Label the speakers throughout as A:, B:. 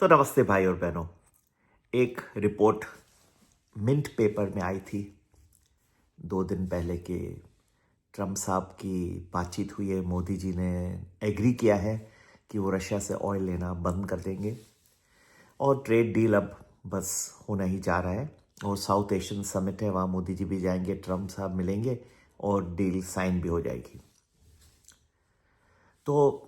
A: तो नमस्ते भाई और बहनों। एक रिपोर्ट मिंट पेपर में आई थी 2 दिन पहले कि ट्रम्प साहब की बातचीत हुई है, मोदी जी ने एग्री किया है कि वो रशिया से ऑयल लेना बंद कर देंगे और ट्रेड डील अब बस होना ही जा रहा है। और साउथ एशियन समिट है, वहाँ मोदी जी भी जाएंगे, ट्रम्प साहब मिलेंगे और डील साइन भी हो जाएगी। तो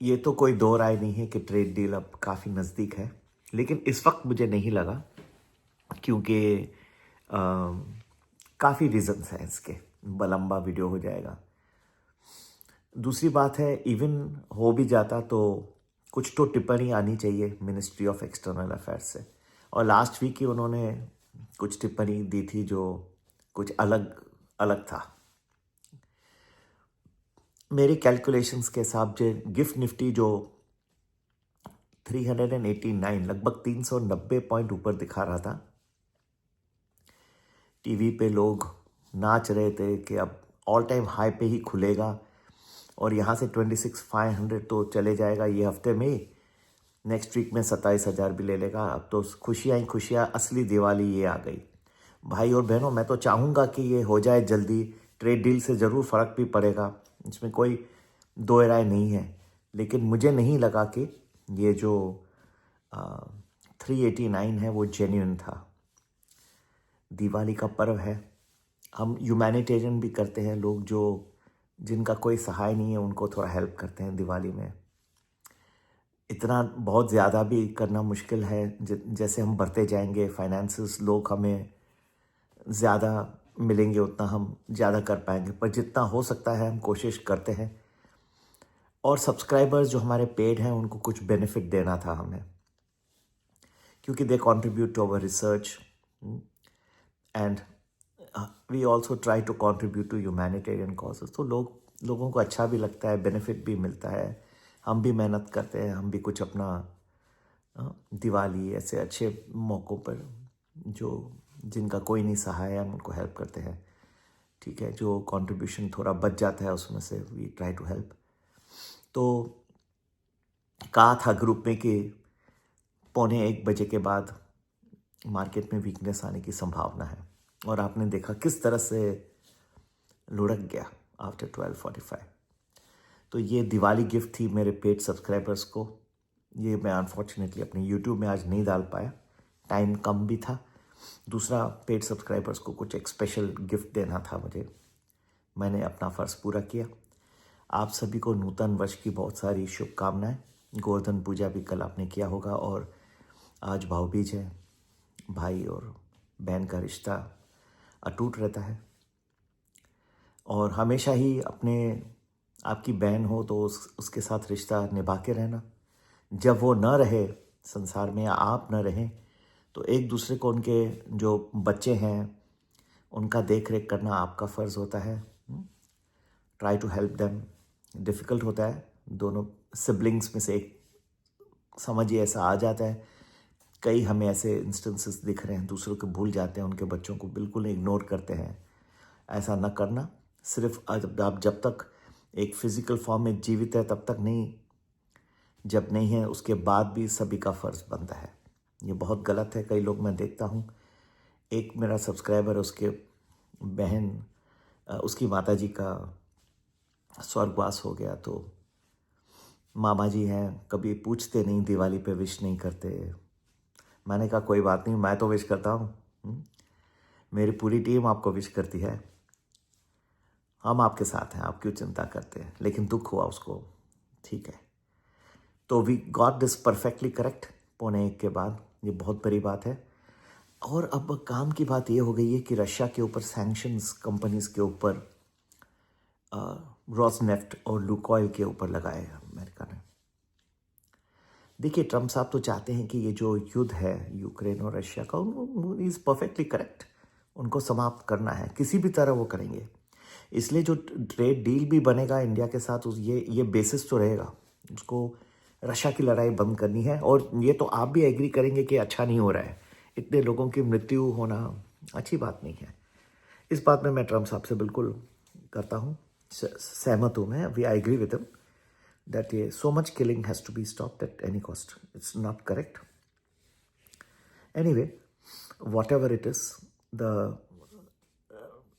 A: ये तो कोई दो राय नहीं है कि ट्रेड डील अब काफ़ी नज़दीक है, लेकिन इस वक्त मुझे नहीं लगा, क्योंकि काफ़ी रीजंस हैं इसके, लंबा वीडियो हो जाएगा। दूसरी बात है, इवन हो भी जाता तो कुछ तो टिप्पणी आनी चाहिए मिनिस्ट्री ऑफ एक्सटर्नल अफेयर्स से, और लास्ट वीक ही उन्होंने कुछ टिप्पणी दी थी जो कुछ अलग अलग था। मेरे कैलकुलेशंस के हिसाब से गिफ्ट निफ्टी जो 389 लगभग 390 पॉइंट ऊपर दिखा रहा था, टीवी पे लोग नाच रहे थे कि अब ऑल टाइम हाई पे ही खुलेगा और यहाँ से 26,500 तो चले जाएगा ये हफ्ते में, नेक्स्ट वीक में 27,000 भी ले लेगा। अब तो खुशियाँ ही खुशियाँ, असली दिवाली ये आ गई। भाई और बहनों, मैं तो चाहूँगा कि ये हो जाए जल्दी। ट्रेड डील से ज़रूर फ़र्क भी पड़ेगा, इसमें कोई दो राय नहीं है, लेकिन मुझे नहीं लगा कि ये जो 389 है वो जेन्युइन था। दिवाली का पर्व है, हम ह्यूमैनिटेरियन भी करते हैं, लोग जो जिनका कोई सहाय नहीं है उनको थोड़ा हेल्प करते हैं दिवाली में। इतना बहुत ज़्यादा भी करना मुश्किल है, जैसे हम बढ़ते जाएंगे फाइनेंसेस, लोग हमें ज़्यादा मिलेंगे उतना हम ज़्यादा कर पाएंगे, पर जितना हो सकता है हम कोशिश करते हैं। और सब्सक्राइबर्स जो हमारे पेड हैं उनको कुछ बेनिफिट देना था हमें, क्योंकि they contribute to our research and we also try to contribute to humanitarian causes. तो लोगों को अच्छा भी लगता है, बेनिफिट भी मिलता है, हम भी मेहनत करते हैं, हम भी कुछ अपना दिवाली ऐसे अच्छे मौक़ों पर जो जिनका कोई नहीं सहाय है हम उनको हेल्प करते हैं। ठीक है, जो कंट्रीब्यूशन थोड़ा बच जाता है उसमें से वी ट्राई टू हेल्प। तो कहा था ग्रुप में कि 1:45 के बाद मार्केट में वीकनेस आने की संभावना है, और आपने देखा किस तरह से लुढ़क गया आफ्टर 12:45। तो ये दिवाली गिफ्ट थी मेरे पेड सब्सक्राइबर्स को। ये मैं अनफॉर्चुनेटली अपने यूट्यूब में आज नहीं डाल पाया, टाइम कम भी था। दूसरा, पेड सब्सक्राइबर्स को कुछ एक स्पेशल गिफ्ट देना था मुझे, मैंने अपना फ़र्ज़ पूरा किया। आप सभी को नूतन वर्ष की बहुत सारी शुभकामनाएं। गोवर्धन पूजा भी कल आपने किया होगा, और आज भाऊबीज है, भाई और बहन का रिश्ता अटूट रहता है, और हमेशा ही आपकी बहन हो तो उसके साथ रिश्ता निभा के रहना। जब वो न रहे संसार में या आप न रहें तो एक दूसरे को, उनके जो बच्चे हैं उनका देख रेख करना आपका फ़र्ज़ होता है। Try to help them. Difficult होता है, दोनों सिबलिंग्स में से एक समझिए ऐसा आ जाता है। कई हमें ऐसे इंस्टेंसेस दिख रहे हैं, दूसरों को भूल जाते हैं, उनके बच्चों को बिल्कुल इग्नोर करते हैं। ऐसा न करना। सिर्फ आप जब तक एक फ़िज़िकल फॉर्म में जीवित है तब तक नहीं, जब नहीं है उसके बाद भी सभी का फ़र्ज़ बनता है। ये बहुत गलत है। कई लोग मैं देखता हूँ, एक मेरा सब्सक्राइबर, उसके बहन, उसकी माताजी का स्वर्गवास हो गया, तो मामा जी हैं, कभी पूछते नहीं, दिवाली पे विश नहीं करते। मैंने कहा कोई बात नहीं, मैं तो विश करता हूँ, मेरी पूरी टीम आपको विश करती है, हम आपके साथ हैं, आप क्यों चिंता करते हैं। लेकिन दुख हुआ उसको, ठीक है। तो we got this perfectly correct 1:45 के बाद, ये बहुत बड़ी बात है। और अब काम की बात ये हो गई है कि रशिया के ऊपर सैंक्शंस कंपनीज़ के ऊपर, रोसनेफ्ट और लुकोइल के ऊपर लगाए अमेरिका ने। देखिए, ट्रम्प साहब तो चाहते हैं कि ये जो युद्ध है यूक्रेन और रशिया का, इज़ परफेक्टली करेक्ट, उनको समाप्त करना है, किसी भी तरह वो करेंगे। इसलिए जो ट्रेड डील भी बनेगा इंडिया के साथ, ये बेसिस तो रहेगा, उसको रशिया की लड़ाई बंद करनी है। और ये तो आप भी एग्री करेंगे कि अच्छा नहीं हो रहा है, इतने लोगों की मृत्यु होना अच्छी बात नहीं है। इस बात में मैं ट्रम्प साहब से बिल्कुल करता हूँ, सहमत हूँ मैं। I agree with him that ये so much killing has to be stopped at any cost. It's not correct. Anyway, whatever it is, the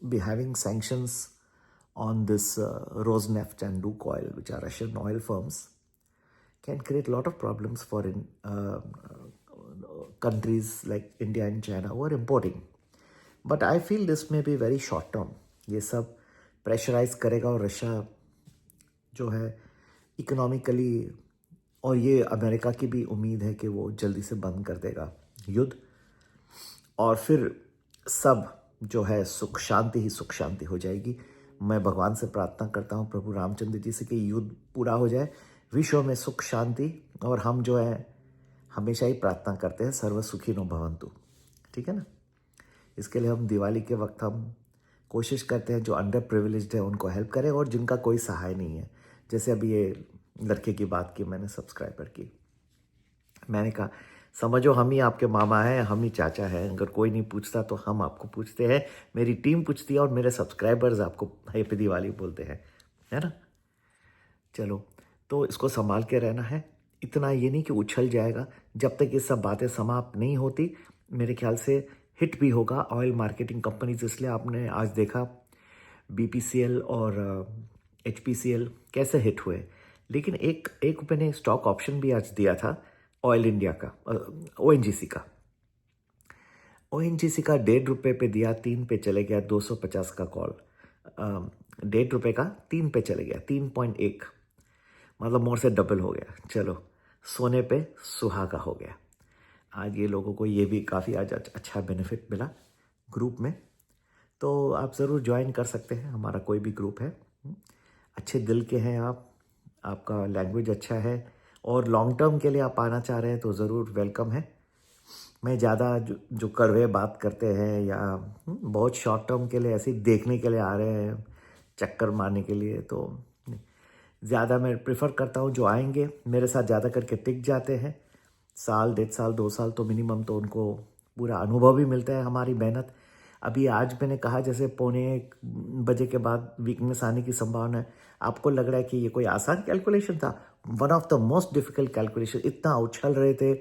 A: be having sanctions on this Rosneft and Lukoil, which are Russian oil firms, can create a lot of problems for countries like India and China who are importing. But I feel this may be very short term. ये सब pressurise करेगा और Russia जो है economically, और ये America की भी उम्मीद है कि वो जल्दी से बंद कर देगा युद्ध, और फिर सब जो है सुख शांति ही सुख शांति हो जाएगी। मैं भगवान से प्रार्थना करता हूँ, प्रभु रामचंद्र जी से, कि युद्ध पूरा हो जाए, विश्व में सुख शांति, और हम जो है हमेशा ही प्रार्थना करते हैं सर्व सुखिनो भवन्तु, ठीक है ना। इसके लिए हम दिवाली के वक्त हम कोशिश करते हैं जो अंडर प्रिविलेज्ड है उनको हेल्प करें, और जिनका कोई सहाय नहीं है। जैसे अभी ये लड़के की बात की मैंने, सब्सक्राइबर की, मैंने कहा समझो हम ही आपके मामा हैं, हम ही चाचा हैं, अगर कोई नहीं पूछता तो हम आपको पूछते हैं, मेरी टीम पूछती है और मेरे सब्सक्राइबर्स आपको हैप्पी दिवाली बोलते हैं, है ना। चलो, तो इसको संभाल के रहना है। इतना ये नहीं कि उछल जाएगा, जब तक ये सब बातें समाप्त नहीं होती मेरे ख्याल से हिट भी होगा ऑयल मार्केटिंग कंपनीज। इसलिए आपने आज देखा BPCL और HPCL कैसे हिट हुए। लेकिन एक मैंने स्टॉक ऑप्शन भी आज दिया था ऑयल इंडिया का, ONGC का। ONGC का ₹1.5 पे दिया, 3 पे चले गया, 250 का कॉल, ₹1.5 का 3 पे चले गया, 3.1, मतलब मोर से डबल हो गया। चलो, सोने पे सुहागा हो गया। आज ये लोगों को ये भी काफ़ी आज अच्छा बेनिफिट मिला ग्रुप में, तो आप ज़रूर ज्वाइन कर सकते हैं, हमारा कोई भी ग्रुप है। अच्छे दिल के हैं आप, आपका लैंग्वेज अच्छा है, और लॉन्ग टर्म के लिए आप आना चाह रहे हैं तो ज़रूर वेलकम है। मैं ज़्यादा जो कड़वे बात करते हैं या बहुत शॉर्ट टर्म के लिए ऐसे ही देखने के लिए आ रहे हैं, चक्कर मारने के लिए, तो ज़्यादा मैं प्रेफर करता हूँ जो आएंगे मेरे साथ ज़्यादा करके टिक जाते हैं, साल, 1.5 साल, 2 साल तो मिनिमम, तो उनको पूरा अनुभव भी मिलता है हमारी मेहनत। अभी आज मैंने कहा जैसे 1:45 के बाद वीकनेस आने की संभावना है। आपको लग रहा है कि ये कोई आसान कैलकुलेशन था? One of the most difficult calculation. इतना उछल रहे थे,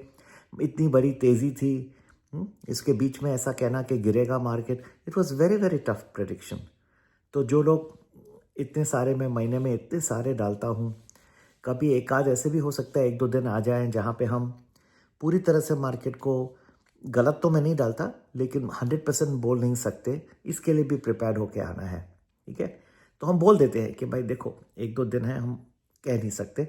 A: इतनी बड़ी तेज़ी थी, इसके बीच में ऐसा कहना कि गिरेगा market, it was very very tough prediction. तो जो लोग इतने सारे, मैं महीने में इतने सारे डालता हूँ, कभी एक आध ऐसे भी हो सकता है 1-2 दिन आ जाएं जहाँ पे हम पूरी तरह से मार्केट को, गलत तो मैं नहीं डालता लेकिन 100% बोल नहीं सकते, इसके लिए भी प्रिपेयर होके आना है, ठीक है। तो हम बोल देते हैं कि भाई देखो 1-2 दिन है, हम कह नहीं सकते,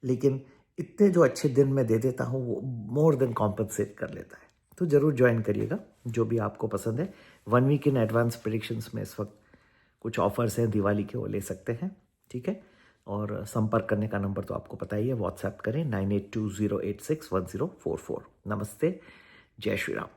A: लेकिन इतने जो अच्छे दिन मैं दे देता हूँ वो मोर देन कॉम्पनसेट कर लेता है। तो ज़रूर ज्वाइन करिएगा जो भी आपको पसंद है। 1 वीक इन एडवांस प्रेडिक्शंस में इस वक्त कुछ ऑफर्स हैं दिवाली के, वो ले सकते हैं, ठीक है। और संपर्क करने का नंबर तो आपको पता ही है, व्हाट्सएप करें 9820861044। नमस्ते, जय श्री राम।